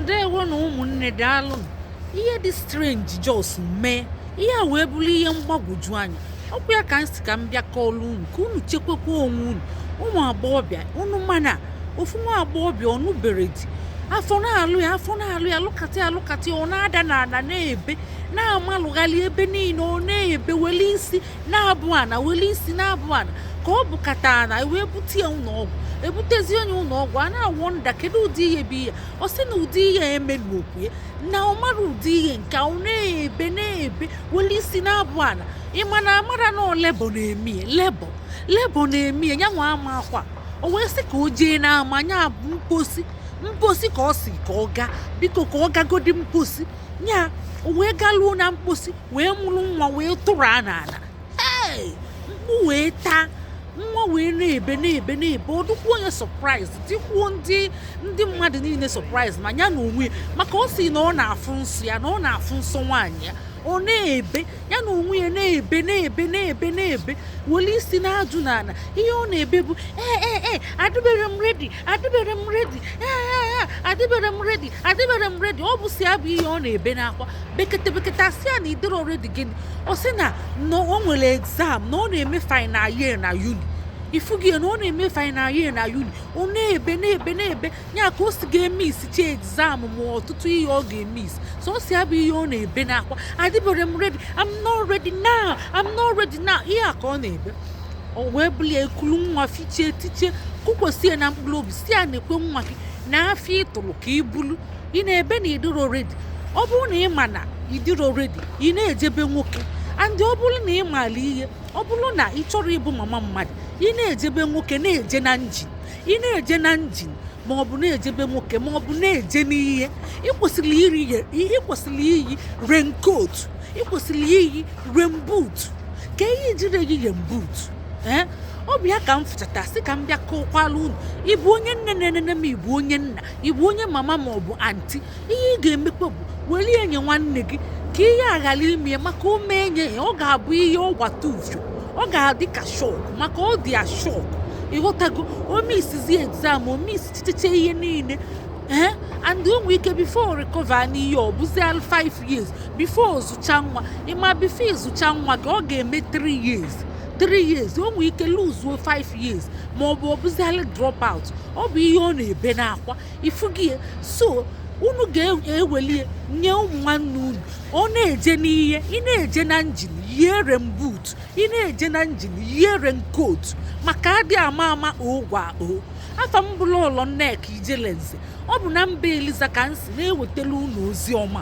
ndewo na ụmụnne daalụ ihe dị Strange jos mee ihe a wee bụrụ ihe mgbagwoju anya ọkwa ya ka nsi ka m bịa kọọlụ unu ka unu chekwakwa onwe unu ụmụ agbọghọbịa unu mana ofu nwa agbọghọbịa ọnụbere di afọ na-alụ ya lụkatị ọ na-ada n'ala na-ebe na-amalụghalị ebe niile ọ na-ebe wele isi na-abụ ana ka ọ bụkata na wee bute ya ụlọọgwụ ebutezi onye ụlọọgwụ a na-awọ nda kedu ụdị ihe bụ ihe ọ sị na ụdị ihe eme n'okwu ya na ọ mara ụdị ihe nke ọ na-ebe wele isi na-abụ ana ịma na amara na lebọ na-eme ya nwa ama akwa o wee sị ka o jee na-ama nya bụ mposi ka ọ si ka ọ gaa biko ka ọ gagodi mposi nya o wee galuo na mposi wee mụrụ nwa wee tụrụ a n'ala mkpu wee taa nwa wee na-ebe ọ dịkwuo onye surprise dịkwuo ndị mmadụ niile surprise ma ya na onwe maka ọ si na ọ na-afụ nsọ ya na ọ na-afụ nsọ nwaanyị ya ọ na-ebe ya na onwe ya na-ebe wele isi na-ajụ n'ala ihe ọ na-ebe bụ adịbere m redi ọ bụ si abụ ihe ọ na-ebe n'akwa bekete asị ya na idere redi gịnị ọ sị na o nwere exam na ọ na-eme final year na uni ifugi na ọ na-eme final year na uni ọ na-ebe ya ka o si ga-eme isicha exam ma ọtụtụ ihe ọ ga-eme isi so ọ si abụ ihe ọ na-ebe n'akwa adịbere m ready I'm not ready now ihe a ka ọ na-ebe o wee bulie ekulu nwa fichie tichie kụkwesie na mkpụrụ obi si ya na-ekwe nwa gị na afọ ịtụrụ ka ibulu ị na-ebe na ịdịrọ ready ọ bụrụ na ị ma na ịdịrọ ready ị na-ejebe nwoke andị ọ bụrụ na ị maala ihe ọ bụrụ na ị chọrọ ịbụ mama mmadụ ị na-ejebe nwoke na-eje na njin ma ọ bụ na-ejebe nwoke ma ọ bụ na-eje n'ihe ị kwesịrị iyi raincoat ị kwesịrị iyi rainboot ka ihe jiri eyi rainboot ọ bụ ya ka m fụchata sị ka m bịa kọkwala unu ịbụ onye nne ma ịbụ onye nna ịbụ onye mama ma ọ bụ anti ihe ị ga-emekwa bụ were enye nwanne gị ka ihe aghara ime ya maka o mee nye ya ọ ga-abụ ihe ọ gbata ufio ọ ga-adị ka shọk maka ọ dị ya shọk ịghọtago ome isizi exam ome isichiche ihe niile and o nwere ike before recover n'ihe ọ bụzi 5 years before zụcha nwa ịma before ịzụcha nwa gị ọ ga-eme 3 years o nwere ike luzuo 5 years ma ọ bụ ọ bụzialị drop out ọ bụ ihe ọ na-ebe n'akwa ifugi so unu ga-ewelie nye ụmụ nwanne unu ọ na-eje n'ihe ị na-eje na njin yie rainboot ị na-eje na njin yie raincoat maka adị ama ogwa afa m bụla ụlọ Nneka Ijelenze ọ bụ na mba Eliza ka m si na-ewetala unu ozi ọma